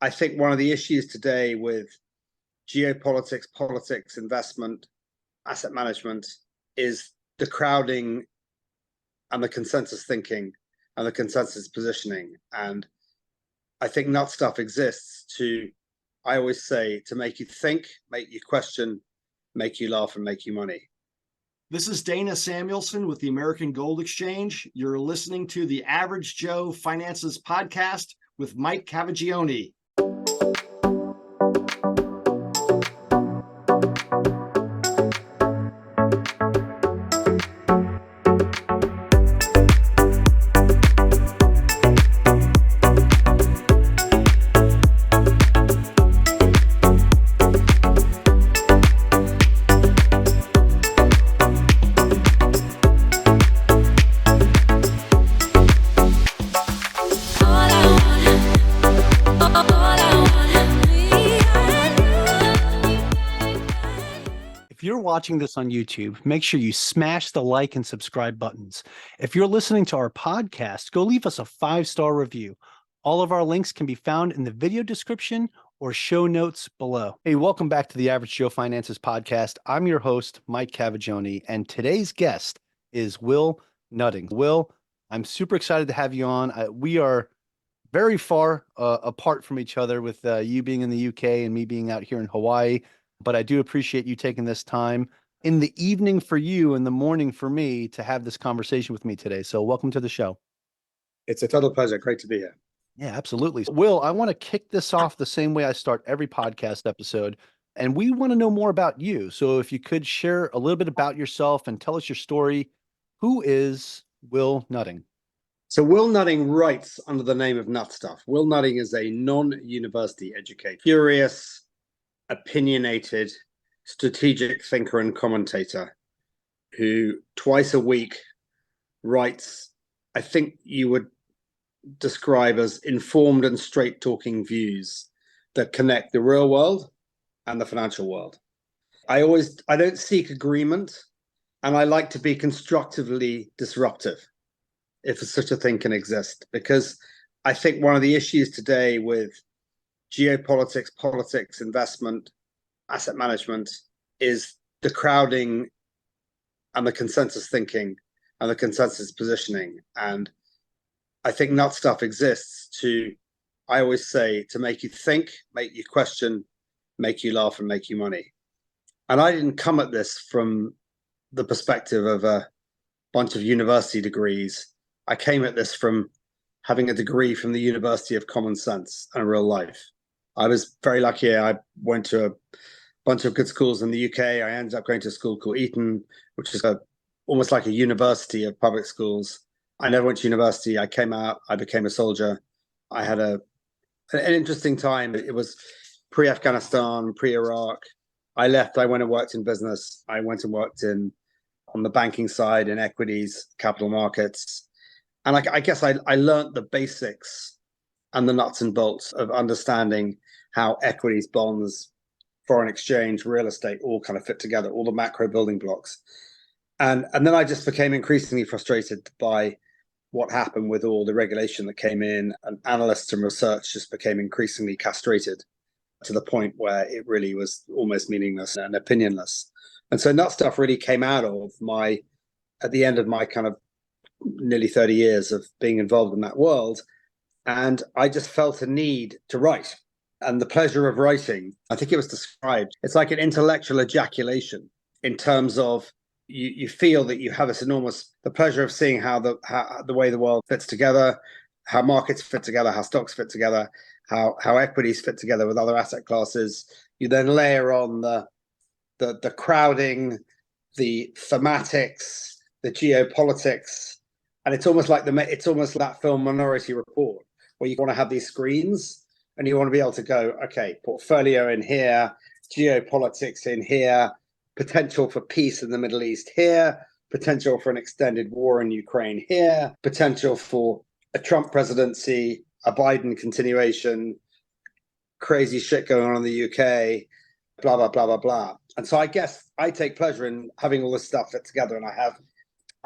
I think one of the issues today with geopolitics, politics, investment, asset management is the crowding and the consensus thinking and the consensus positioning. And I think nut stuff exists I always say, to make you think, make you question, make you laugh, and make you money. This is Dana Samuelson with the American Gold Exchange. You're listening to the Average Joe Finances Podcast with Mike Cavagioni. If you're watching this on YouTube, make sure you smash the like and subscribe buttons. If you're listening to our podcast, go leave us a 5-star review. All of our links can be found in the video description or show notes below. Hey, welcome back to the Average Joe Finances Podcast. I'm your host, Mike Cavagioni, and today's guest is Will Nutting. Will, I'm super excited to have you on. We are very far apart from each other, with you being in the UK and me being out here in Hawaii. But I do appreciate you taking this time in the evening for you and the morning for me to have this conversation with me today. So welcome to the show. It's a total pleasure. Great to be here. Yeah, absolutely. Will, I want to kick this off the same way I start every podcast episode, and we want to know more about you. So if you could share a little bit about yourself and tell us your story. Who is Will Nutting? So Will Nutting writes under the name of Nut Stuff. Will Nutting is a non-university educator, curious, opinionated, strategic thinker and commentator who twice a week writes, I think you would describe as informed and straight talking views that connect the real world and the financial world. I don't seek agreement, and I like to be constructively disruptive, if such a thing can exist, because I think one of the issues today with geopolitics, politics, investment, asset management is the crowding and the consensus thinking and the consensus positioning. And I think nut stuff exists I always say, to make you think, make you question, make you laugh, and make you money. And I didn't come at this from the perspective of a bunch of university degrees. I came at this from having a degree from the University of Common Sense and Real Life. I was very lucky. I went to a bunch of good schools in the UK. I ended up going to a school called Eton, which is almost like a university of public schools. I never went to university. I came out. I became a soldier. I had an interesting time. It was pre-Afghanistan, pre-Iraq. I left. I went and worked in business. I went and worked on the banking side, in equities, capital markets. And I guess I learned the basics and the nuts and bolts of understanding how equities, bonds, foreign exchange, real estate all kind of fit together, all the macro building blocks. And then I just became increasingly frustrated by what happened with all the regulation that came in, and analysts and research just became increasingly castrated to the point where it really was almost meaningless and opinionless. And so nut stuff really came out of at the end of my kind of nearly 30 years of being involved in that world. And I just felt a need to write. And the pleasure of writing, I think it was described, it's like an intellectual ejaculation in terms of you feel that you have this the pleasure of seeing how the way the world fits together, how markets fit together, how stocks fit together, how equities fit together with other asset classes. You then layer on the crowding, the thematics, the geopolitics, and it's almost like that film Minority Report, where you want to have these screens and you want to be able to go, okay, portfolio in here, geopolitics in here, potential for peace in the Middle East here, potential for an extended war in Ukraine here, potential for a Trump presidency, a Biden continuation, crazy shit going on in the UK, blah, blah, blah, blah, blah. And so I guess I take pleasure in having all this stuff fit together. And I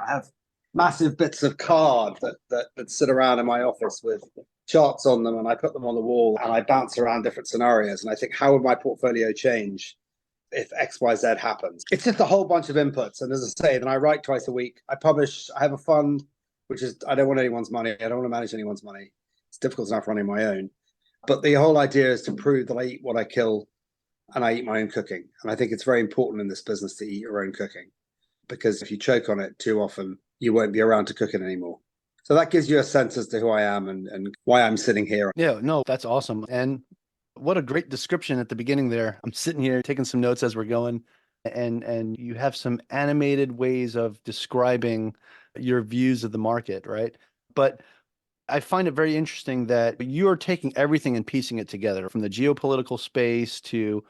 have massive bits of card that sit around in my office with charts on them and I put them on the wall and I bounce around different scenarios and I think, how would my portfolio change if XYZ happens? It's just a whole bunch of inputs. And as I say, then I write twice a week. I have a fund, which is, I don't want anyone's money. I don't want to manage anyone's money. It's difficult enough running my own. But the whole idea is to prove that I eat what I kill and I eat my own cooking. And I think it's very important in this business to eat your own cooking, because if you choke on it too often, you won't be around to cook it anymore. So that gives you a sense as to who I am and why I'm sitting here. Yeah, no, that's awesome. And what a great description at the beginning there. I'm sitting here taking some notes as we're going, and you have some animated ways of describing your views of the market, right? But I find it very interesting that you're taking everything and piecing it together, from the geopolitical space to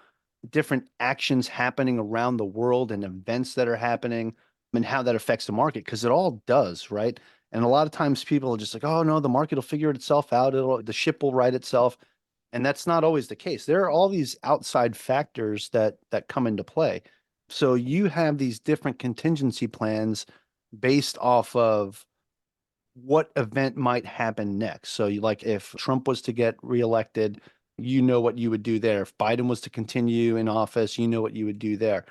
different actions happening around the world and events that are happening and how that affects the market, because it all does, right? And a lot of times people are just like, oh no, the market will figure itself out. The ship will right itself. And that's not always the case. There are all these outside factors that come into play. So you have these different contingency plans based off of what event might happen next. So you, like, if Trump was to get reelected, you know what you would do there. If Biden was to continue in office, you know what you would do there.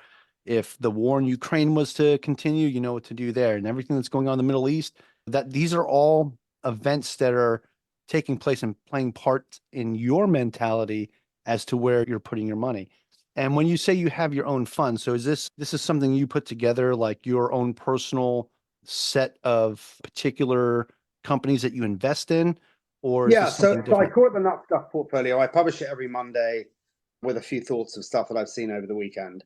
If the war in Ukraine was to continue, you know what to do there. And everything that's going on in the Middle East, that these are all events that are taking place and playing parts in your mentality as to where you're putting your money. And when you say you have your own fund, so is this is something you put together, like your own personal set of particular companies that you invest in, or is Yeah, this so something different? I call it the Nut Stuff portfolio. I publish it every Monday with a few thoughts of stuff that I've seen over the weekend.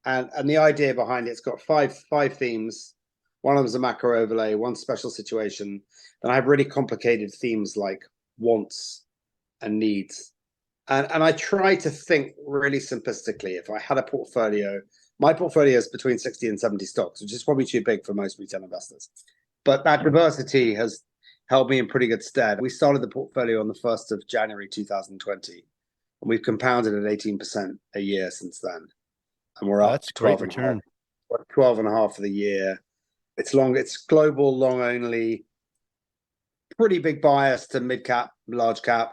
And the idea behind it's got five themes. One of them is a macro overlay, one special situation. Then I have really complicated themes like wants and needs. And I try to think really simplistically. If I had a portfolio, my portfolio is between 60 and 70 stocks, which is probably too big for most retail investors. But that diversity has held me in pretty good stead. We started the portfolio on the 1st of January 2020, and we've compounded at 18% a year since then. And we're up That's a great return. 12 and a half for the year. It's long, it's global, long only, pretty big bias to mid cap, large cap.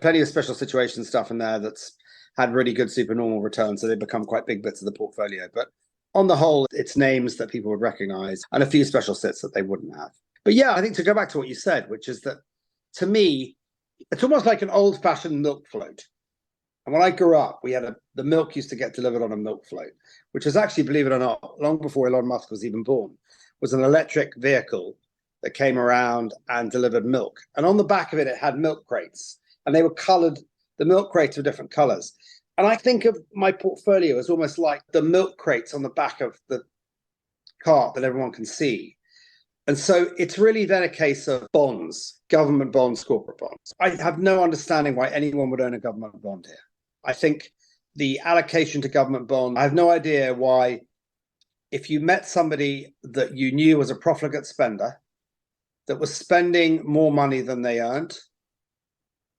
Plenty of special situation stuff in there that's had really good supernormal returns, so they become quite big bits of the portfolio. But on the whole, it's names that people would recognize and a few special sits that they wouldn't have. But yeah, I think to go back to what you said, which is that to me, it's almost like an old-fashioned milk float. And when I grew up, we had the milk used to get delivered on a milk float, which was actually, believe it or not, long before Elon Musk was even born, was an electric vehicle that came around and delivered milk. And on the back of it, it had milk crates, and they were colored. The milk crates were different colors. And I think of my portfolio as almost like the milk crates on the back of the cart that everyone can see. And so it's really then a case of bonds, government bonds, corporate bonds. I have no understanding why anyone would own a government bond here. I think the allocation to government bond, I have no idea why, if you met somebody that you knew was a profligate spender, that was spending more money than they earned,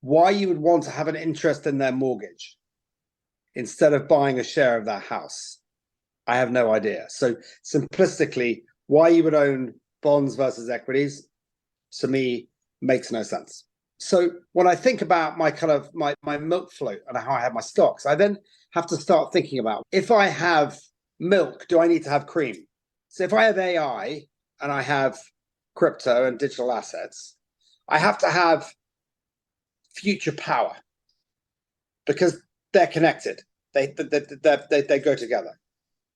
why you would want to have an interest in their mortgage instead of buying a share of their house. I have no idea. So simplistically, why you would own bonds versus equities, to me, makes no sense. So when I think about my kind of my milk float and how I have my stocks, I then have to start thinking about, if I have milk, do I need to have cream? So if I have AI and I have crypto and digital assets, I have to have future power, because they're connected. They go together.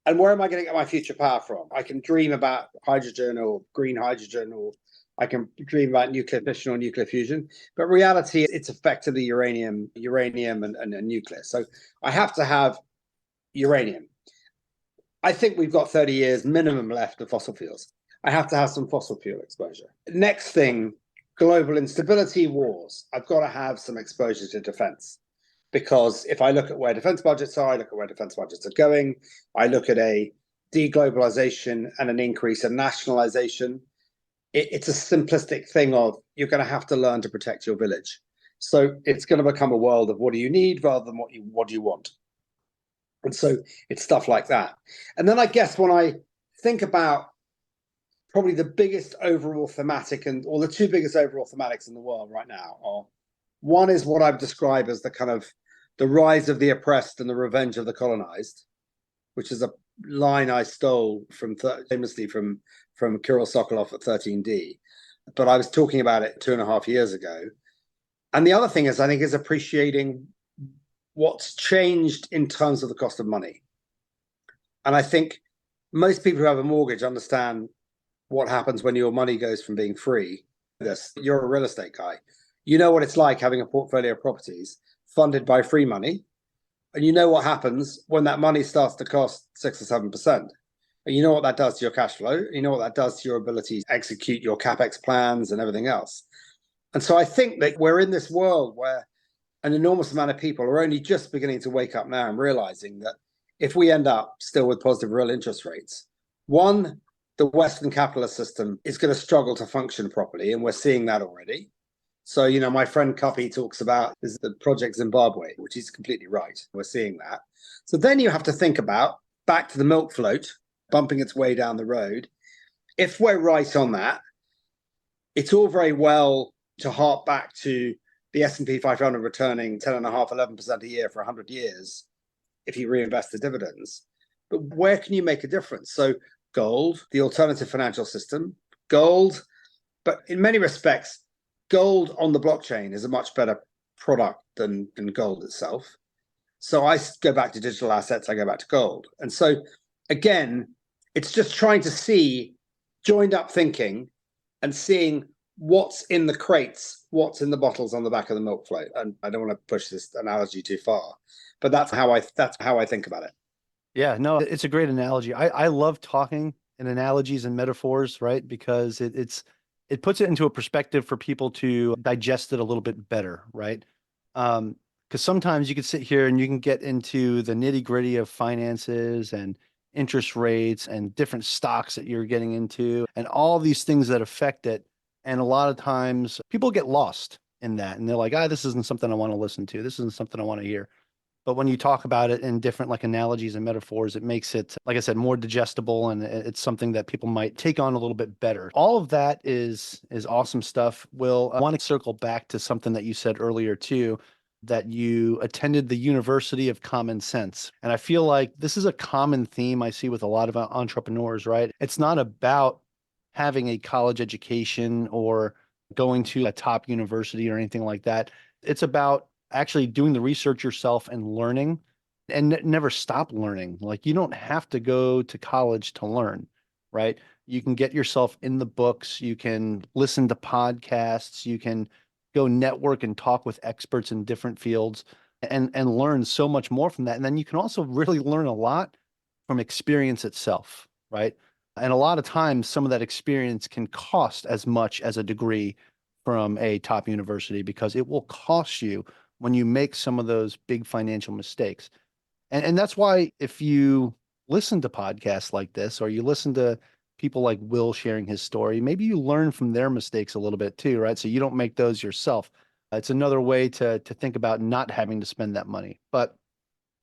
And where am I going to get my future power from? I can dream about hydrogen or green hydrogen, or I can dream about nuclear fission or nuclear fusion. But reality, it's effectively uranium and nuclear. So I have to have uranium. I think we've got 30 years minimum left of fossil fuels. I have to have some fossil fuel exposure. Next thing, global instability, wars. I've got to have some exposure to defense. Because if I look at where defense budgets are, I look at where defense budgets are going, I look at a deglobalization and an increase in nationalization, it's a simplistic thing of, you're going to have to learn to protect your village. So it's going to become a world of what do you need rather than what do you want. And so it's stuff like that. And then I guess when I think about probably the biggest overall thematic or the two biggest overall thematics in the world right now are, one is what I've described as the kind of the rise of the oppressed and the revenge of the colonized, which is a line I stole famously from Kirill Sokolov at 13D. But I was talking about it 2.5 years ago. And the other thing is, I think, is appreciating what's changed in terms of the cost of money. And I think most people who have a mortgage understand what happens when your money goes from being free. You're a real estate guy. You know what it's like having a portfolio of properties funded by free money. And you know what happens when that money starts to cost 6 or 7%. And you know what that does to your cash flow. You know what that does to your ability to execute your CapEx plans and everything else. And so I think that we're in this world where an enormous amount of people are only just beginning to wake up now and realizing that if we end up still with positive real interest rates, one, the Western capitalist system is going to struggle to function properly. And we're seeing that already. So, my friend Cuppy talks about is the Project Zimbabwe, which is completely right. We're seeing that. So then you have to think about back to the milk float, bumping its way down the road. If we're right on that, it's all very well to hark back to the S&P 500 returning 10.5%, 11% a year for 100 years if you reinvest the dividends. But where can you make a difference? So gold, the alternative financial system, gold, but in many respects, gold on the blockchain is a much better product than gold itself. So I go back to digital assets, I go back to gold. And so again, it's just trying to see joined up thinking and seeing what's in the crates, what's in the bottles on the back of the milk float. And I don't want to push this analogy too far, but that's how I think about it. Yeah, no, it's a great analogy. I love talking in analogies and metaphors, right? Because it puts it into a perspective for people to digest it a little bit better, right? Because sometimes you can sit here and you can get into the nitty-gritty of finances and interest rates and different stocks that you're getting into and all these things that affect it. And a lot of times people get lost in that and they're like, this isn't something I want to listen to. This isn't something I want to hear. But when you talk about it in different like analogies and metaphors, it makes it, like I said, more digestible, and it's something that people might take on a little bit better. All of that is awesome stuff. Will, I want to circle back to something that you said earlier too, that you attended the University of Common Sense. And I feel like this is a common theme I see with a lot of entrepreneurs, right? It's not about having a college education or going to a top university or anything like that. It's about actually doing the research yourself and learning and never stop learning. Like you don't have to go to college to learn, right? You can get yourself in the books, you can listen to podcasts, you can go network and talk with experts in different fields and learn so much more from that. And then you can also really learn a lot from experience itself, right? And a lot of times some of that experience can cost as much as a degree from a top university because it will cost you when you make some of those big financial mistakes. And that's why if you listen to podcasts like this, or you listen to people like Will sharing his story, maybe you learn from their mistakes a little bit too, right? So you don't make those yourself. It's another way to think about not having to spend that money. But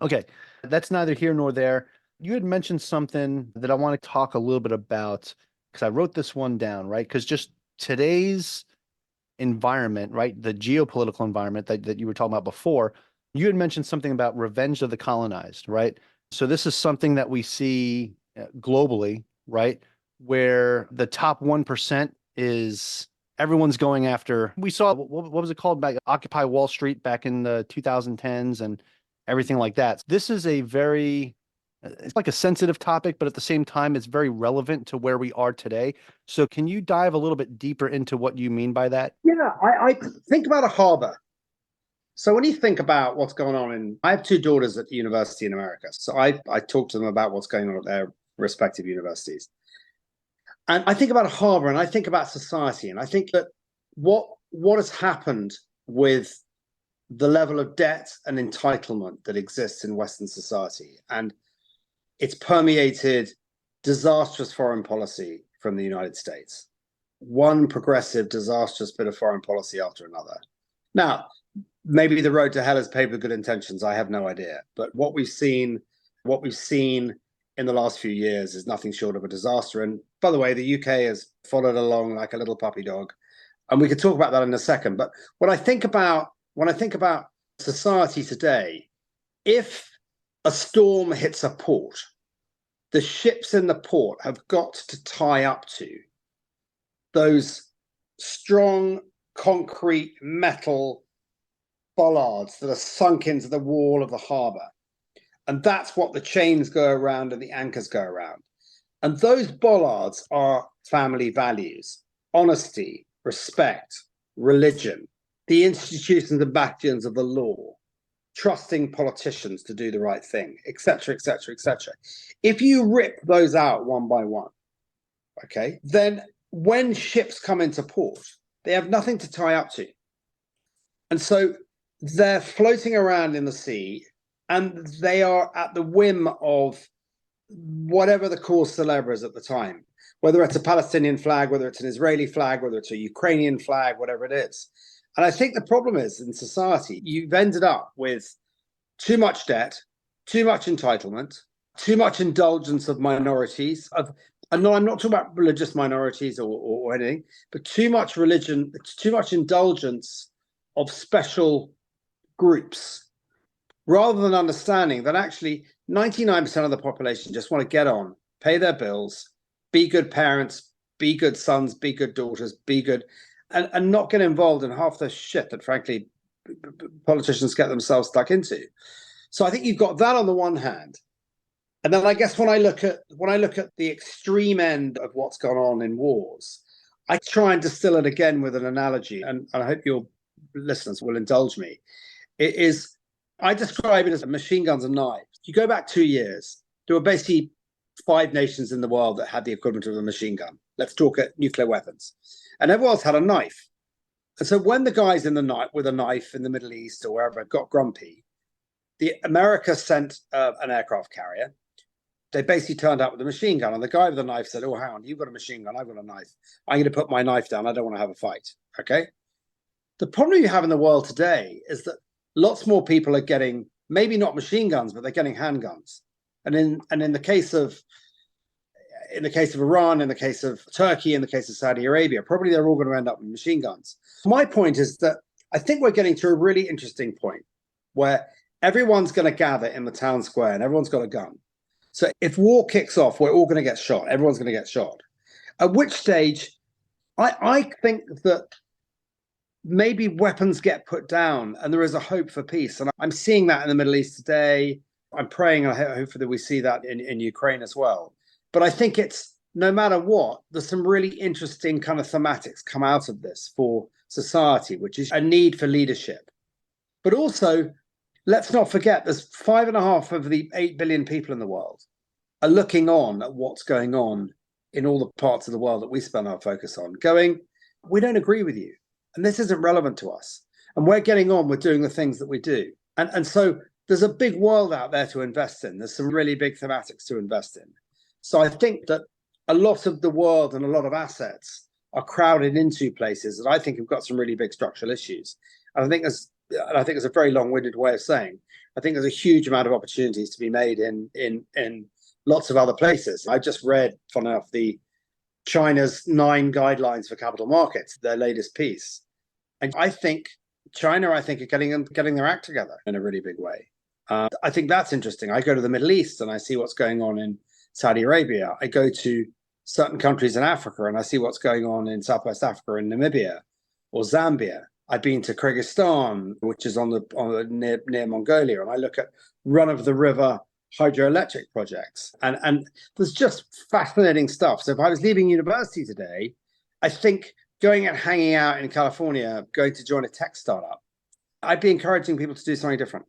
okay, that's neither here nor there. You had mentioned something that I want to talk a little bit about because I wrote this one down, right? Because just today's environment, right? The geopolitical environment that you were talking about before, you had mentioned something about revenge of the colonized, right? So this is something that we see globally, right? Where the top 1% is everyone's going after. We saw, what was it called back? Occupy Wall Street back in the 2010s and everything like that. This is it's like a sensitive topic, but at the same time, it's very relevant to where we are today. So can you dive a little bit deeper into what you mean by that? Yeah, I think about a harbor. So when you think about what's going on I have two daughters at university in America. So I talk to them about what's going on at their respective universities. And I think about a harbor and I think about society. And I think that what has happened with the level of debt and entitlement that exists in Western society, and it's permeated disastrous foreign policy from the United States. One progressive, disastrous bit of foreign policy after another. Now, maybe the road to hell is paved with good intentions. I have no idea. But what we've seen in the last few years is nothing short of a disaster. And by the way, the UK has followed along like a little puppy dog. And we could talk about that in a second. But when I think about society today, if a storm hits a port, the ships in the port have got to tie up to those strong concrete metal bollards that are sunk into the wall of the harbour. And that's what the chains go around and the anchors go around. And those bollards are family values, honesty, respect, religion, the institutions and bastions of the law, trusting politicians to do the right thing, etc., etc., etc. If you rip those out one by one, okay, then when ships come into port, they have nothing to tie up to. And so they're floating around in the sea, and they are at the whim of whatever the cause célèbre is at the time, whether it's a Palestinian flag, whether it's an Israeli flag, whether it's a Ukrainian flag, whatever it is. And I think the problem is in society, you've ended up with too much debt, too much entitlement, too much indulgence of minorities. I'm not talking about religious minorities or anything, but too much religion, too much indulgence of special groups, rather than understanding that actually 99% of the population just want to get on, pay their bills, be good parents, be good sons, be good daughters, be good, and not get involved in half the shit that frankly politicians get themselves stuck into. So I think you've got that on the one hand. And then I guess when I look at the extreme end of what's gone on in wars, I try and distill it again with an analogy, and I hope your listeners will indulge me. It is, I describe it as machine guns and knives. You go back 2 years, there were basically 5 nations in the world that had the equivalent of a machine gun. Let's talk at nuclear weapons. And everyone else had a knife. And so when the guys in the night with a knife in the Middle East or wherever got grumpy, America sent an aircraft carrier. They basically turned up with a machine gun, and the guy with the knife said, "Oh, hang on, you've got a machine gun, I've got a knife. I'm going to put my knife down. I don't want to have a fight." Okay. The problem you have in the world today is that lots more people are getting maybe not machine guns, but they're getting handguns. And in the case of Iran, in the case of Turkey, in the case of Saudi Arabia, probably they're all going to end up with machine guns. My point is that I think we're getting to a really interesting point where everyone's going to gather in the town square and everyone's got a gun. So if war kicks off, we're all going to get shot. Everyone's going to get shot. At which stage, I think that maybe weapons get put down and there is a hope for peace. And I'm seeing that in the Middle East today. I'm praying and hopefully that we see that in Ukraine as well. But I think it's, no matter what, there's some really interesting kind of thematics come out of this for society, which is a need for leadership. But also, let's not forget, there's 5.5 of the 8 billion people in the world are looking on at what's going on in all the parts of the world that we spend our focus on, going, we don't agree with you. And this isn't relevant to us. And we're getting on with doing the things that we do. And so there's a big world out there to invest in. There's some really big thematics to invest in. So I think that a lot of the world and a lot of assets are crowded into places that I think have got some really big structural issues. And I think it's a very long-winded way of saying, I think there's a huge amount of opportunities to be made in lots of other places. I just read, fun enough, China's 9 guidelines for capital markets, their latest piece. And I think China are getting their act together in a really big way. I think that's interesting. I go to the Middle East and I see what's going on in Saudi Arabia. I go to certain countries in Africa and I see what's going on in Southwest Africa, in Namibia or Zambia. I've been to Kyrgyzstan, which is near Mongolia, and I look at run-of-the-river hydroelectric projects. And there's just fascinating stuff. So if I was leaving university today, I think going and hanging out in California, going to join a tech startup, I'd be encouraging people to do something different.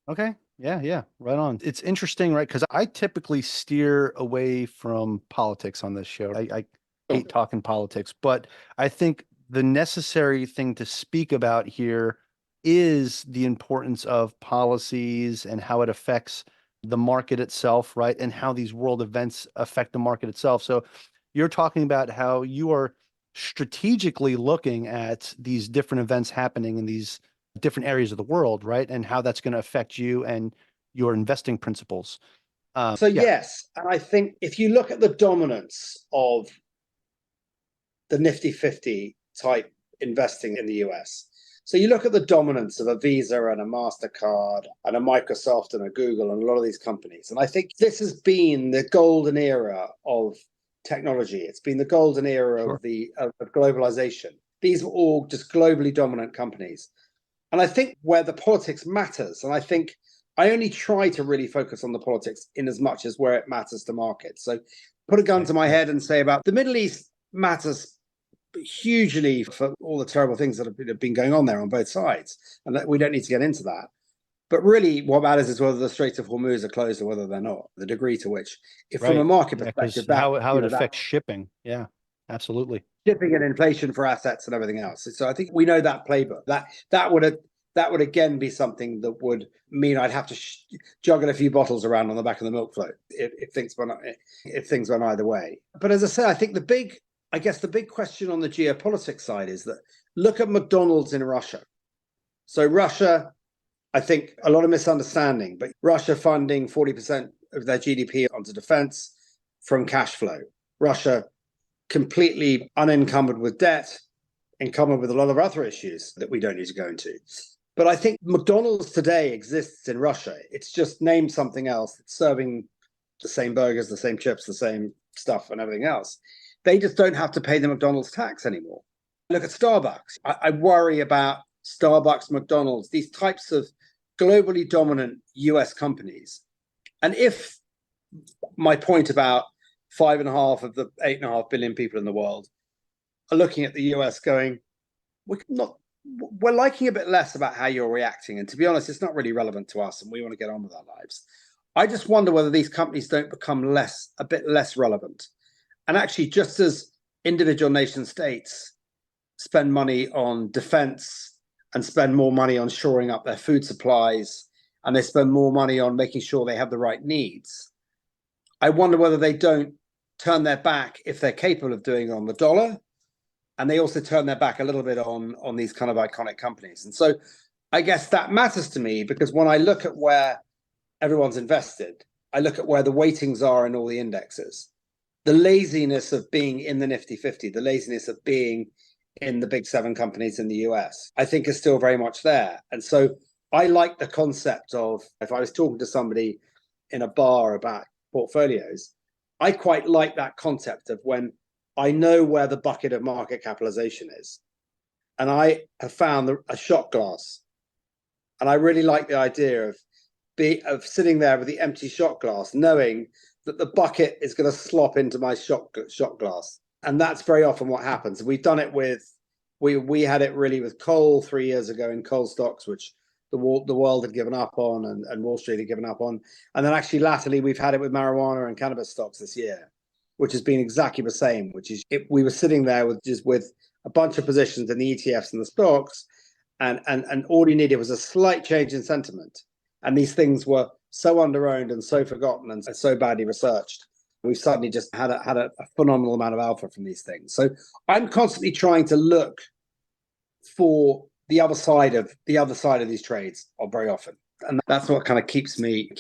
Okay. Yeah. Right on. It's interesting, right? Because I typically steer away from politics on this show. I hate talking politics, but I think the necessary thing to speak about here is the importance of policies and how it affects the market itself, right? And how these world events affect the market itself. So you're talking about how you are strategically looking at these different events happening in these different areas of the world, right? And how that's going to affect you and your investing principles. So yeah, yes, and I think if you look at the dominance of the Nifty 50 type investing in the US, so you look at the dominance of a Visa and a MasterCard and a Microsoft and a Google and a lot of these companies. And I think this has been the golden era of technology. It's been the golden era sure. of globalization. These were all just globally dominant companies. And I think where the politics matters, and I think I only try to really focus on the politics in as much as where it matters to markets. So put a gun to my head and say about the Middle East matters hugely for all the terrible things that have been going on there on both sides. And that we don't need to get into that. But really, what matters is whether the Straits of Hormuz are closed or whether they're not, the degree to which, if from a market perspective, that how it affects shipping. Yeah, absolutely. shipping and inflation for assets and everything else. So I think we know that playbook. That would again be something that would mean I'd have to juggle a few bottles around on the back of the milk float if things went either way. But as I say, I think the big question on the geopolitics side is that look at McDonald's in Russia. So Russia, I think a lot of misunderstanding, but Russia funding 40% of their GDP onto defense from cash flow. Russia completely unencumbered with debt, encumbered with a lot of other issues that we don't need to go into. But I think McDonald's today exists in Russia. It's just named something else. It's serving the same burgers, the same chips, the same stuff and everything else. They just don't have to pay the McDonald's tax anymore. Look at Starbucks. I worry about Starbucks, McDonald's, these types of globally dominant US companies. And if my point about 5.5 of the 8.5 billion people in the world are looking at the US going, we're liking a bit less about how you're reacting. And to be honest, it's not really relevant to us and we want to get on with our lives. I just wonder whether these companies don't become a bit less relevant. And actually, just as individual nation states spend money on defense and spend more money on shoring up their food supplies, and they spend more money on making sure they have the right needs, I wonder whether they don't turn their back, if they're capable of doing it, on the dollar. And they also turn their back a little bit on these kind of iconic companies. And so I guess that matters to me, because when I look at where everyone's invested, I look at where the weightings are in all the indexes. The laziness of being in the Nifty 50, the laziness of being in the big 7 companies in the US, I think is still very much there. And so I like the concept of, if I was talking to somebody in a bar about portfolios, I quite like that concept of when I know where the bucket of market capitalization is. And I have found a shot glass. And I really like the idea of sitting there with the empty shot glass, knowing that the bucket is going to slop into my shot glass. And that's very often what happens. We've done it we had it really with coal 3 years ago in coal stocks, which the world had given up on and Wall Street had given up on. And then actually latterly, we've had it with marijuana and cannabis stocks this year, which has been exactly the same, which is we were sitting there with a bunch of positions in the ETFs and the stocks, and all you needed was a slight change in sentiment. And these things were so underowned and so forgotten and so badly researched. We've suddenly just had a phenomenal amount of alpha from these things. So I'm constantly trying to look for the other side of these trades very often. And that's what kind of keeps me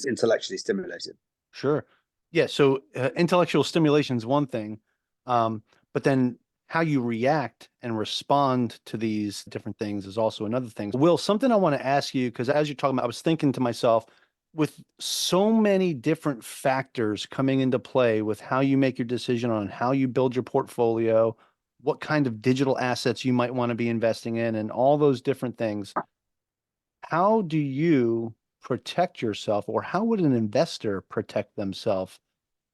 intellectually stimulated. Sure. Yeah. So intellectual stimulation is one thing, but then how you react and respond to these different things is also another thing. Will, something I want to ask you, because as you're talking about, I was thinking to myself, with so many different factors coming into play with how you make your decision on how you build your portfolio, what kind of digital assets you might want to be investing in, and all those different things, how do you protect yourself, or how would an investor protect themselves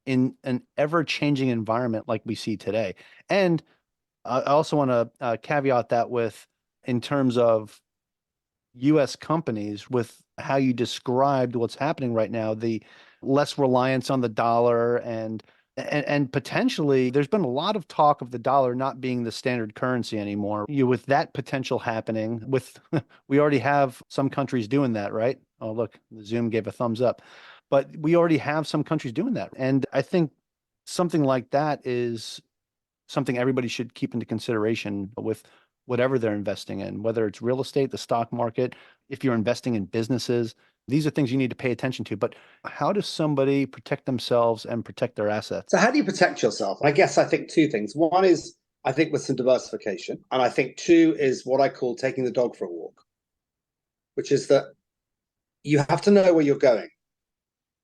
in an ever-changing environment like we see today? And I also want to caveat that with, in terms of U.S. companies, with how you described what's happening right now, the less reliance on the dollar, and potentially there's been a lot of talk of the dollar not being the standard currency anymore. With that potential happening, with we already have some countries doing that, right? Oh, look, Zoom gave a thumbs up, but we already have some countries doing that. And I think something like that is something everybody should keep into consideration with whatever they're investing in, whether it's real estate, the stock market, if you're investing in businesses. These are things you need to pay attention to. But how does somebody protect themselves and protect their assets? So how do you protect yourself? I guess I think two things. One is, I think, with some diversification. And I think two is what I call taking the dog for a walk, which is that you have to know where you're going.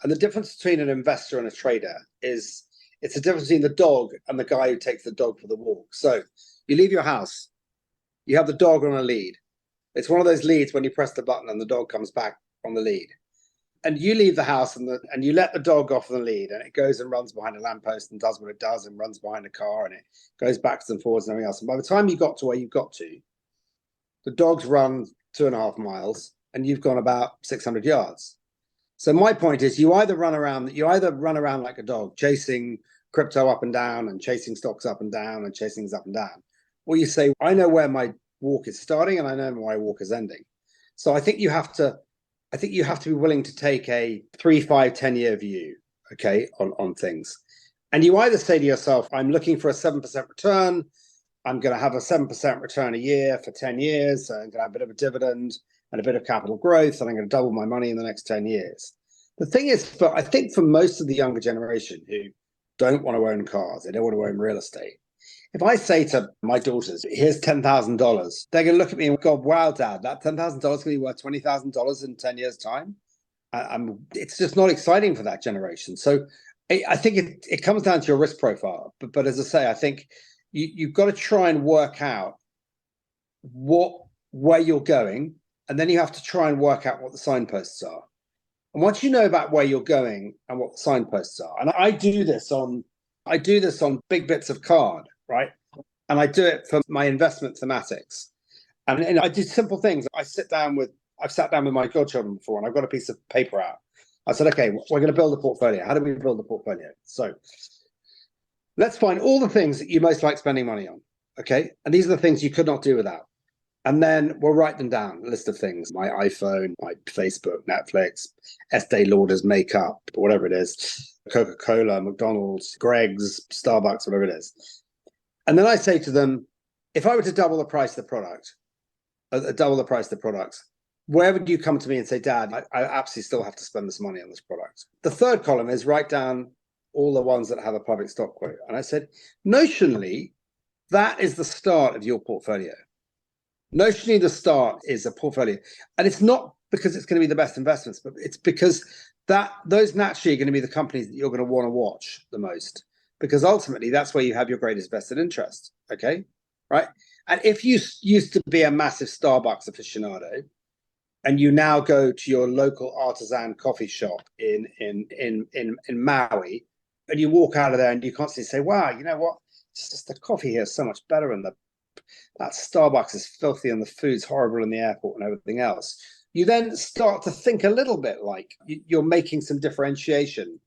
And the difference between an investor and a trader is it's the difference between the dog and the guy who takes the dog for the walk. So you leave your house, you have the dog on a lead. It's one of those leads when you press the button and the dog comes back on the lead. And you leave the house and you let the dog off the lead, and it goes and runs behind a lamppost and does what it does and runs behind a car, and it goes backwards and forwards and everything else. And by the time you got to where you got to, the dog's run 2.5 miles and you've gone about 600 yards. So my point is, you either run around like a dog, chasing crypto up and down and chasing stocks up and down and chasing things up and down, or you say, I know where my walk is starting and I know where my walk is ending. So I think you have to be willing to take a 3, 5, 10 year view, okay, on things. And you either say to yourself, I'm looking for a 7% return. I'm going to have a 7% return a year for 10 years. So I'm going to have a bit of a dividend and a bit of capital growth, and I'm going to double my money in the next 10 years. The thing is, I think for most of the younger generation who don't want to own cars, they don't want to own real estate, if I say to my daughters, here's $10,000, they're going to look at me and go, wow, Dad, that $10,000 is going to be worth $20,000 in 10 years' time. It's just not exciting for that generation. So I think it comes down to your risk profile. But as I say, I think you've got to try and work out where you're going, and then you have to try and work out what the signposts are. And once you know about where you're going and what the signposts are, and I do this on big bits of card, right? And I do it for my investment thematics. And I do simple things. I've sat down with my godchildren before, and I've got a piece of paper out. I said, okay, we're going to build a portfolio. How do we build a portfolio? So let's find all the things that you most like spending money on. Okay. And these are the things you could not do without. And then we'll write them down, a list of things: my iPhone, my Facebook, Netflix, Estee Lauder's makeup, whatever it is, Coca-Cola, McDonald's, Greg's, Starbucks, whatever it is. And then I say to them, if I were to double the price of the product, where would you come to me and say, Dad, I absolutely still have to spend this money on this product? The third column is write down all the ones that have a public stock quote. And I said, notionally, that is the start of your portfolio. Notionally, the start is a portfolio. And it's not because it's going to be the best investments, but it's because those naturally are going to be the companies that you're going to want to watch the most, because ultimately that's where you have your greatest vested interest. Okay, right? And if you used to be a massive Starbucks aficionado, and you now go to your local artisan coffee shop in Maui, and you walk out of there and you constantly say, wow, you know what? It's just the coffee here is so much better, and that Starbucks is filthy and the food's horrible in the airport and everything else. You then start to think a little bit like you're making some differentiation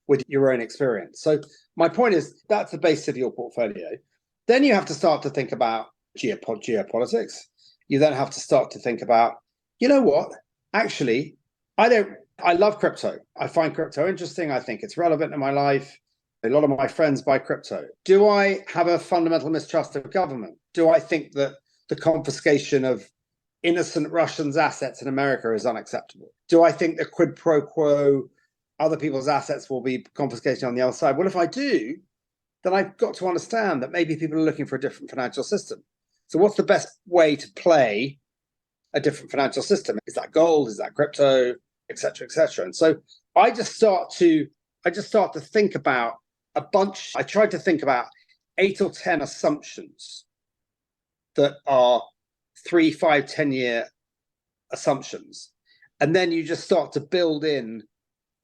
with your own experience. So my point is, that's the base of your portfolio. Then you have to start to think about geopolitics. You then have to start to think about, you know what, actually, I love crypto. I find crypto interesting. I think it's relevant in my life. A lot of my friends buy crypto. Do I have a fundamental mistrust of government? Do I think that the confiscation of innocent Russians' assets in America is unacceptable? Do I think the quid pro quo, other people's assets will be confiscated on the other side? Well, if I do, then I've got to understand that maybe people are looking for a different financial system. So what's the best way to play a different financial system? Is that gold? Is that crypto, et cetera, et cetera? And so I just start to think about I tried to think about 8 or 10 assumptions that are 3, 5, 10 year assumptions. And then you just start to build in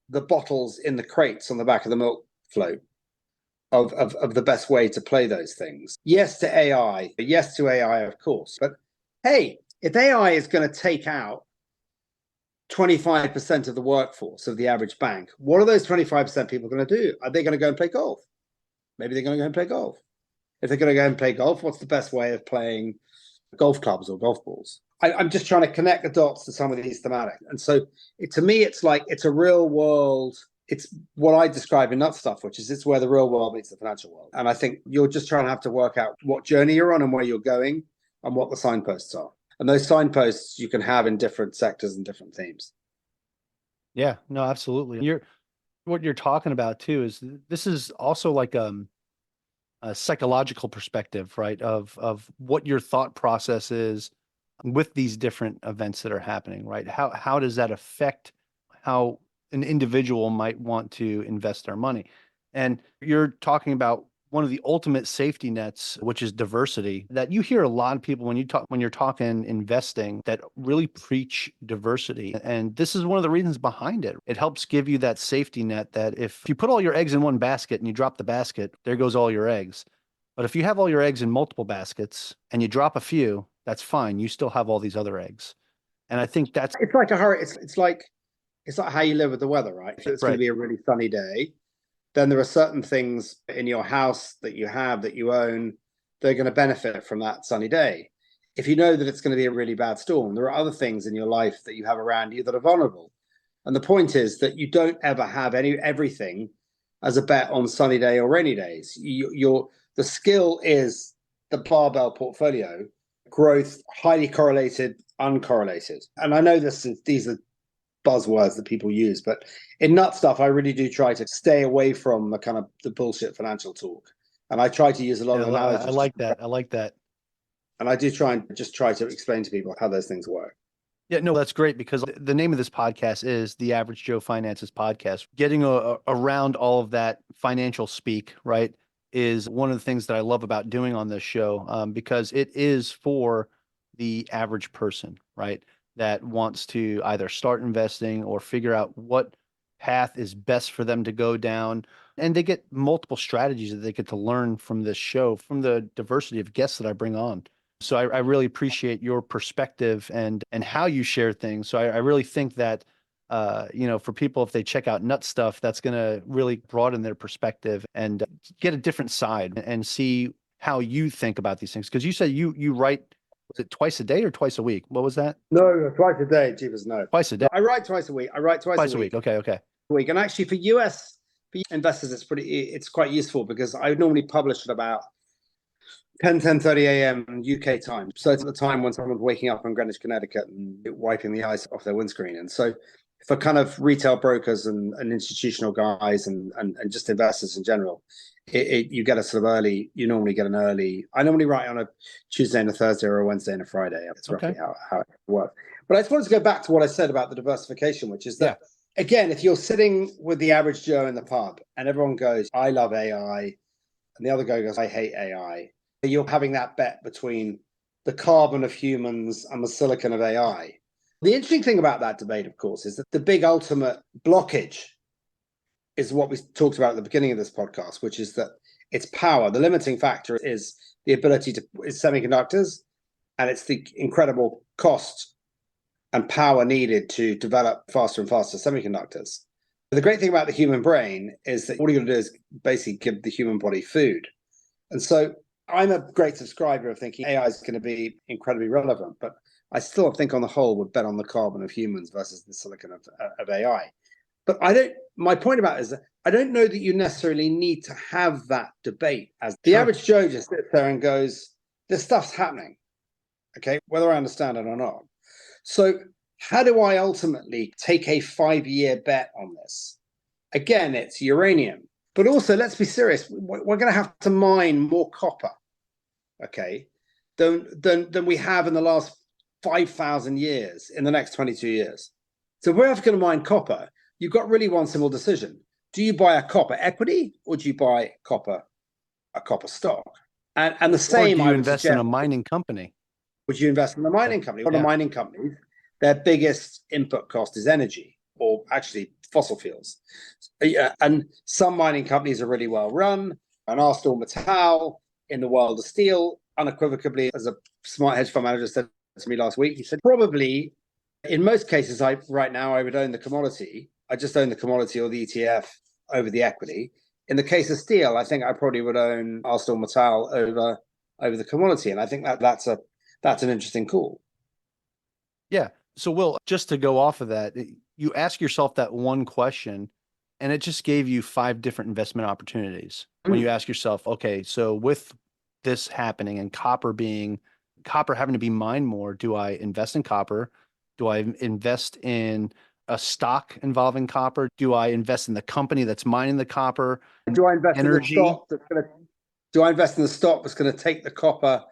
the bottles in the crates on the back of the milk float of the best way to play those things. Yes to AI, of course. But hey, if AI is going to take out 25% of the workforce of the average bank, what are those 25% people going to do? Are they going to go and play golf? Maybe they're going to go and play golf. If they're going to go and play golf, what's the best way of playing golf clubs or golf balls? I'm just trying to connect the dots to some of these thematics. And so to me, it's like, it's a real world. It's what I describe in Nut Stuff, which is it's where the real world meets the financial world. And I think you're just trying to have to work out what journey you're on and where you're going and what the signposts are. And those signposts you can have in different sectors and different themes. Yeah, no, absolutely. What you're talking about too is this is also like a psychological perspective, right? Of what your thought process is with these different events that are happening, right? How does that affect how an individual might want to invest their money? And you're talking about one of the ultimate safety nets, which is diversity, that you hear a lot of people when you're talking investing that really preach diversity. And this is one of the reasons behind it. It helps give you that safety net that if you put all your eggs in one basket and you drop the basket, there goes all your eggs. But if you have all your eggs in multiple baskets and you drop a few, that's fine. You still have all these other eggs. And I think that's It's like a hurry. It's like how you live with the weather, right? If it's going to right. be a really sunny day, then there are certain things in your house that you own, that are going to benefit from that sunny day. If you know that it's going to be a really bad storm, there are other things in your life that you have around you that are vulnerable. And the point is that you don't ever have everything as a bet on sunny day or rainy days. The skill is the barbell portfolio, growth, highly correlated, uncorrelated. And I know these are buzzwords that people use, but in nut stuff, I really do try to stay away from the kind of the bullshit financial talk. And I try to use a lot Yeah, of analogies. I like that. I like that. And I do try to explain to people how those things work. Yeah, no, that's great because the name of this podcast is the Average Joe Finances Podcast. Getting around all of that financial speak, right, is one of the things that I love about doing on this show, because it is for the average person, right, that wants to either start investing or figure out what path is best for them to go down. And they get multiple strategies that they get to learn from this show, from the diversity of guests that I bring on. So I really appreciate your perspective and how you share things. So I really think that for people, if they check out Nut Stuff, that's going to really broaden their perspective and get a different side and see how you think about these things. Because you said you write, was it twice a day or twice a week? What was that? No, twice a day. Jeepers, no. Twice a day. I write twice a week. I write twice a week. Okay, okay. Week. And actually, for investors, it's quite useful because I would normally publish at about 10:30 a.m. UK time. So it's at the time when someone's waking up in Greenwich, Connecticut and wiping the ice off their windscreen. And so for kind of retail brokers and institutional guys and just investors in general, you get a sort of early, you normally get an early, I normally write on a Tuesday and a Thursday or a Wednesday and a Friday. It's roughly how it works. But I just wanted to go back to what I said about the diversification, which is that, again, if you're sitting with the average Joe in the pub and everyone goes, I love AI, and the other guy goes, I hate AI, you're having that bet between the carbon of humans and the silicon of AI. The interesting thing about that debate, of course, is that the big ultimate blockage is what we talked about at the beginning of this podcast, which is that it's power. The limiting factor is the ability to is semiconductors, and it's the incredible cost and power needed to develop faster and faster semiconductors. But the great thing about the human brain is that all you're going to do is basically give the human body food. And so I'm a great subscriber of thinking AI is going to be incredibly relevant, but I still think on the whole would bet on the carbon of humans versus the silicon of AI. But my point about it is that I don't know that you necessarily need to have that debate. As the average Joe just sits there and goes, this stuff's happening, okay, whether I understand it or not. So how do I ultimately take a 5-year bet on this? Again, it's uranium. But also, let's be serious, we're going to have to mine more copper, okay, than we have in the last 5,000 years in the next 22 years. So if we're going to mine copper, you've got really one simple decision. Do you buy a copper equity or do you buy a copper stock? And the same, or do you invest in a mining company? Would you invest in a mining company? Or the mining companies, their biggest input cost is energy, or actually fossil fuels. And some mining companies are really well run. And ArcelorMittal in the world of steel, unequivocally, as a smart hedge fund manager said to me last week, he said, probably in most cases, right now, I would own the commodity. I just own the commodity or the ETF over the equity. In the case of steel, I think I probably would own ArcelorMittal over the commodity. And I think that's an interesting call. Yeah. So, Will, just to go off of that, you ask yourself that one question, and it just gave you 5 different investment opportunities. When you ask yourself, okay, so with this happening and copper having to be mined more, do I invest in copper? Do I invest in a stock involving copper? Do I invest in the company that's mining the copper? Do I invest Energy? in the stock that's going to? Do I invest in the stock that's going to take the copper,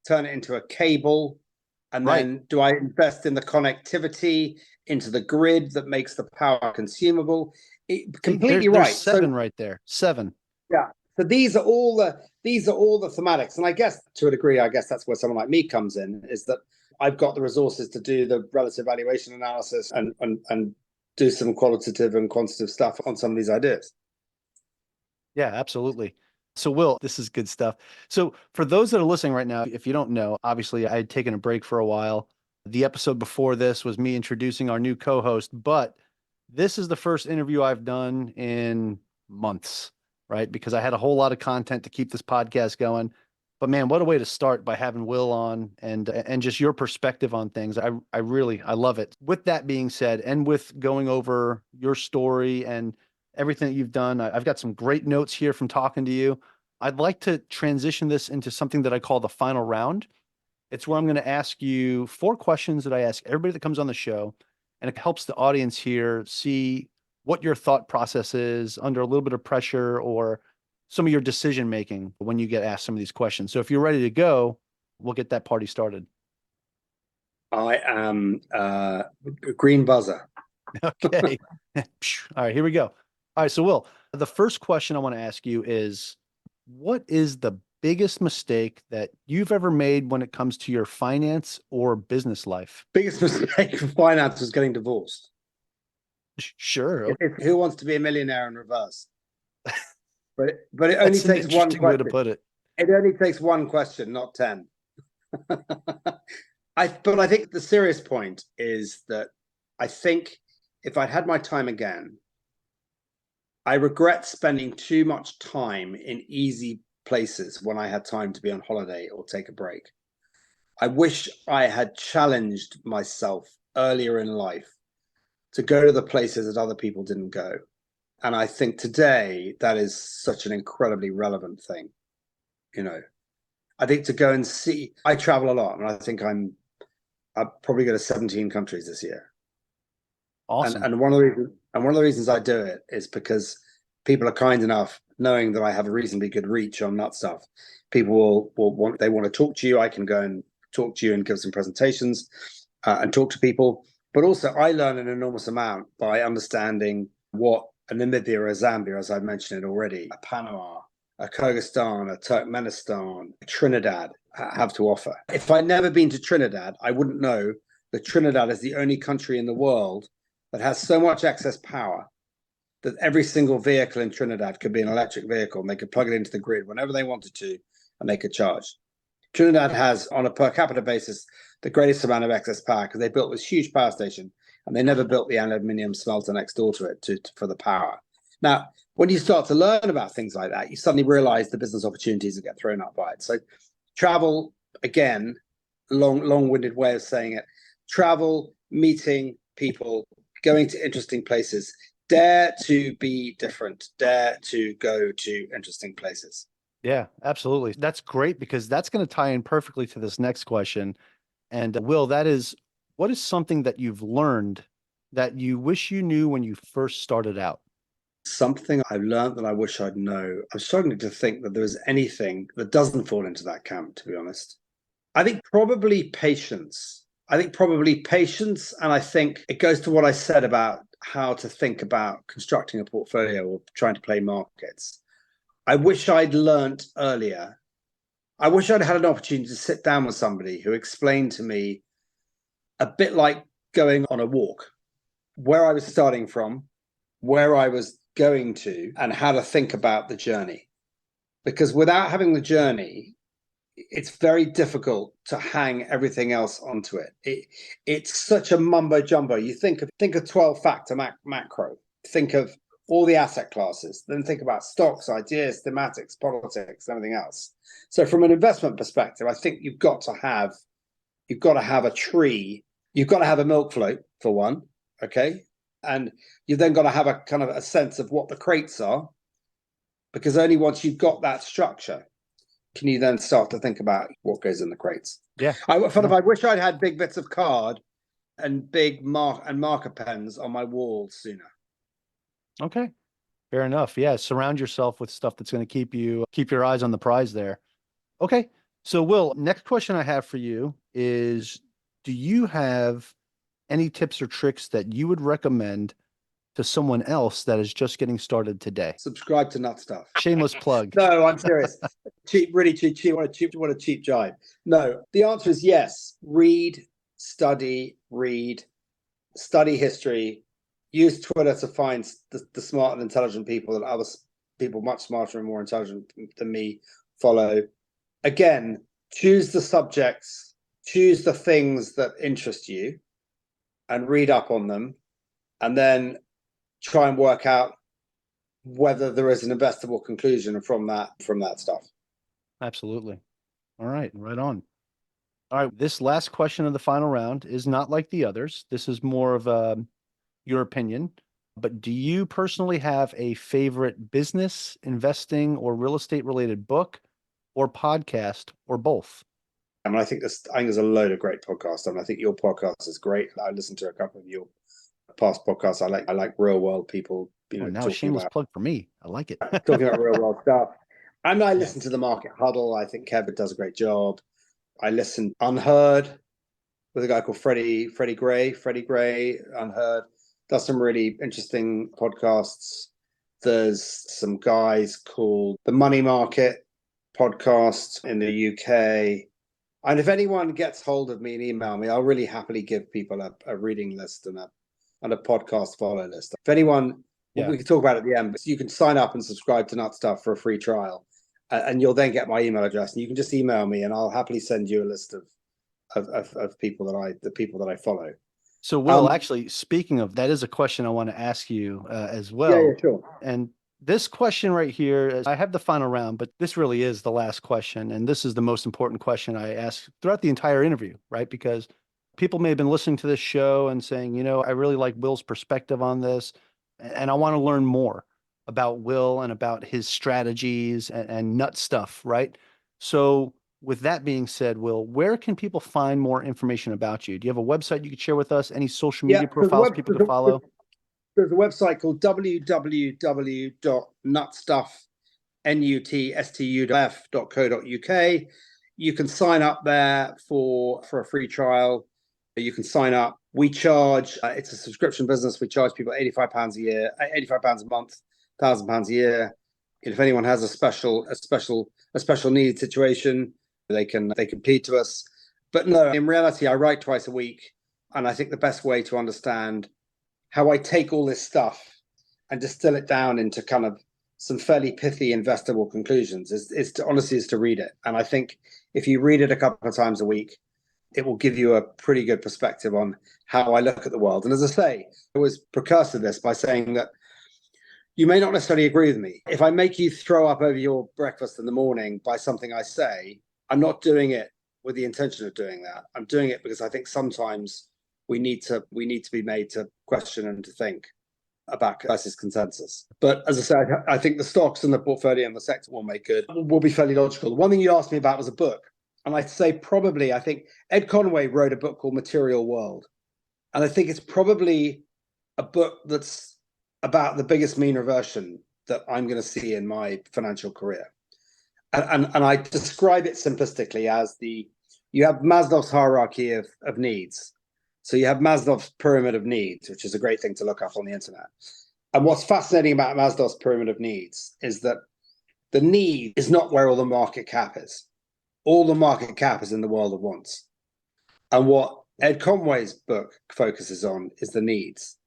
turn it into a cable, and Right. then do I invest in the connectivity into the grid that makes the power consumable? Completely There's right. 7 So right there. 7. yeah. So these are all the thematics, and I guess to a degree, I guess that's where someone like me comes in. Is that I've got the resources to do the relative valuation analysis and do some qualitative and quantitative stuff on some of these ideas. Yeah, absolutely. So, Will, this is good stuff. So, for those that are listening right now, if you don't know, obviously I had taken a break for a while. The episode before this was me introducing our new co-host, but this is the first interview I've done in months, right? Because I had a whole lot of content to keep this podcast going. But man, what a way to start by having Will on and just your perspective on things. I love it. With that being said, and with going over your story and everything that you've done, I've got some great notes here from talking to you. I'd like to transition this into something that I call the final round. It's where I'm going to ask you 4 questions that I ask everybody that comes on the show, and it helps the audience here see what your thought process is under a little bit of pressure or some of your decision making when you get asked some of these questions. So if you're ready to go, we'll get that party started. I am green buzzer. Okay. All right, here we go. All right, so Will, the first question I want to ask you is, what is the biggest mistake that you've ever made when it comes to your finance or business life? Biggest mistake for finance was getting divorced. Sure. Okay. Who wants to be a millionaire in reverse? But it only That's an takes one interesting way to question. put it. It only takes one question, not 10. But I think the serious point is that I think if I'd had my time again, I regret spending too much time in easy places when I had time to be on holiday or take a break. I wish I had challenged myself earlier in life to go to the places that other people didn't go. And I think today that is such an incredibly relevant thing. You know, I think to go and see, I travel a lot, and I think I'll probably go to 17 countries this year. Awesome. And one of the reasons I do it is because people are kind enough, knowing that I have a reasonably good reach on nut stuff. People will want to talk to you. I can go and talk to you and give some presentations and talk to people. But also, I learn an enormous amount by understanding what a Namibia or a Zambia, as I've mentioned it already, a Panama, a Kyrgyzstan, a Turkmenistan, a Trinidad have to offer. If I'd never been to Trinidad, I wouldn't know that Trinidad is the only country in the world that has so much excess power that every single vehicle in Trinidad could be an electric vehicle, and they could plug it into the grid whenever they wanted to, and they could charge. Trinidad has, on a per capita basis, the greatest amount of excess power because they built this huge power station, and they never built the aluminium smelter next door to it for the power. Now, when you start to learn about things like that, you suddenly realize the business opportunities that get thrown up by it. So travel, again, long-winded way of saying it, travel, meeting people, going to interesting places, dare to be different, dare to go to interesting places. Yeah, absolutely. That's great because that's going to tie in perfectly to this next question. And Will, that is, what is something that you've learned that you wish you knew when you first started out? Something I've learned that I wish I'd know. I'm struggling to think that there's anything that doesn't fall into that camp, to be honest. I think probably patience. And I think it goes to what I said about how to think about constructing a portfolio or trying to play markets. I wish I'd learned earlier. I wish I'd had an opportunity to sit down with somebody who explained to me, a bit like going on a walk, where I was starting from, where I was going to, and how to think about the journey. Because without having the journey, it's very difficult to hang everything else onto it. It's such a mumbo jumbo. You think of 12-factor macro. Think of all the asset classes, then think about stocks, ideas, thematics, politics, and everything else. So from an investment perspective, I think you've got to have a tree, you've got to have a milk float for one, okay? And you've then got to have a kind of a sense of what the crates are, because only once you've got that structure can you then start to think about what goes in the crates. Yeah. I wish I'd had big bits of card and big marker pens on my walls sooner. Okay. Fair enough. Yeah. Surround yourself with stuff that's going to keep your eyes on the prize there. Okay. So Will, next question I have for you is, do you have any tips or tricks that you would recommend to someone else that is just getting started today? Subscribe to Nut Stuff. Shameless plug. No, I'm serious. Cheap, really cheap. What a cheap jibe. No, the answer is yes. Read, study history. Use Twitter to find the smart and intelligent people that other people much smarter and more intelligent than me follow. Again, choose the subjects, choose the things that interest you, and read up on them, and then try and work out whether there is an investable conclusion from that stuff. Absolutely. All right, right on. All right, this last question of the final round is not like the others. This is more of your opinion, but do you personally have a favorite business, investing, or real estate related book or podcast or both? I mean, I think there's a load of great podcasts. I mean, I think your podcast is great. I listened to a couple of your past podcasts. I like real world people, now a shameless plug for me. I like it. talking about real world stuff. And I listen to the Market Huddle. I think Kevin does a great job. I listen Unheard with a guy called Freddie Gray, Unheard, does some really interesting podcasts. There's some guys called the Money Market podcast in the UK. And if anyone gets hold of me and email me, I'll really happily give people a reading list and a podcast follow list. If anyone, we can talk about it at the end, but you can sign up and subscribe to Nut Stuff for a free trial, and you'll then get my email address, and you can just email me, and I'll happily send you a list of people that I follow. So, Will, actually, speaking of that, is a question I want to ask you as well. Yeah, sure. And this question right here, I have the final round, but this really is the last question. And this is the most important question I ask throughout the entire interview, right? Because people may have been listening to this show and saying, I really like Will's perspective on this, and I want to learn more about Will and about his strategies and nut stuff, right? So with that being said, Will, where can people find more information about you? Do you have a website you could share with us? Any social media profiles people can follow? There's a website called www.nutstuff.co.uk. You can sign up there for a free trial. You can sign up. We charge, it's a subscription business. We charge people £85 a year, £85 a month, £1,000 a year. If anyone has a special need situation, they can plead to us. But no, in reality, I write twice a week. And I think the best way to understand how I take all this stuff and distill it down into kind of some fairly pithy investable conclusions is to read it. And I think if you read it a couple of times a week, it will give you a pretty good perspective on how I look at the world. And as I say, I was precursor to this by saying that you may not necessarily agree with me. If I make you throw up over your breakfast in the morning by something I say, I'm not doing it with the intention of doing that. I'm doing it because I think sometimes we need to be made to question and to think about versus consensus. But as I said, I think the stocks and the portfolio and the sector will be fairly logical. The one thing you asked me about was a book. And I'd say I think Ed Conway wrote a book called Material World. And I think it's probably a book that's about the biggest mean reversion that I'm going to see in my financial career. And I describe it simplistically as you have Maslow's hierarchy of needs. So you have Maslow's pyramid of needs, which is a great thing to look up on the internet. And what's fascinating about Maslow's pyramid of needs is that the need is not where all the market cap is. All the market cap is in the world of wants. And what Ed Conway's book focuses on is the needs.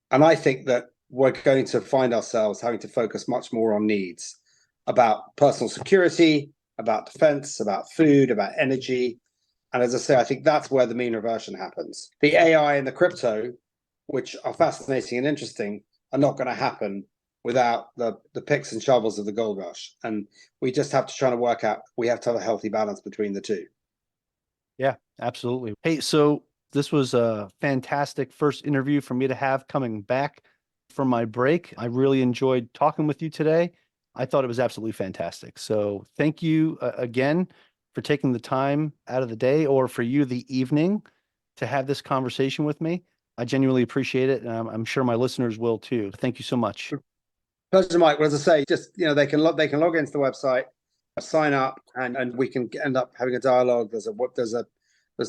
And I think that we're going to find ourselves having to focus much more on needs, about personal security, about defense, about food, about energy. And as I say, I think that's where the mean reversion happens. The AI and the crypto, which are fascinating and interesting, are not going to happen without the picks and shovels of the gold rush. And we just have to try to work out, we have to have a healthy balance between the two. Yeah, absolutely. Hey, so this was a fantastic first interview for me to have coming back from my break. I really enjoyed talking with you today. I thought it was absolutely fantastic. So thank you again for taking the time out of the day, or for you, the evening, to have this conversation with me. I genuinely appreciate it, and I'm sure my listeners will too. Thank you so much. Pleasure, Mike. Well, as I say, just they can log into the website, sign up, and we can end up having a dialogue. There's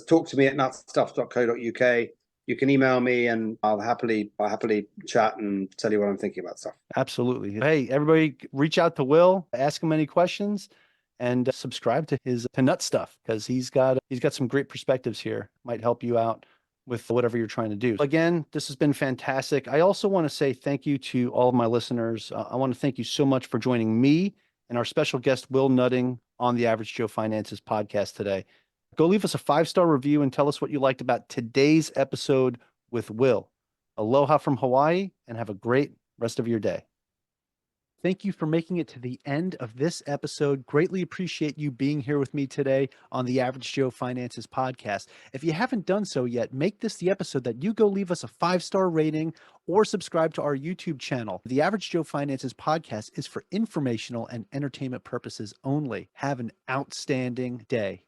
talk to me at nutstuff.co.uk. You can email me, and I'll happily chat and tell you what I'm thinking about stuff. Absolutely. Hey, everybody, reach out to Will, ask him any questions, and subscribe to his Nut Stuff, because he's got some great perspectives here. Might help you out with whatever you're trying to do. Again, this has been fantastic. I also want to say thank you to all of my listeners. I want to thank you so much for joining me and our special guest, Will Nutting, on the Average Joe Finances podcast today. Go leave us a 5-star review and tell us what you liked about today's episode with Will. Aloha from Hawaii, and have a great rest of your day. Thank you for making it to the end of this episode. Greatly appreciate you being here with me today on the Average Joe Finances podcast. If you haven't done so yet, make this the episode that you go leave us a 5-star rating or subscribe to our YouTube channel. The Average Joe Finances podcast is for informational and entertainment purposes only. Have an outstanding day.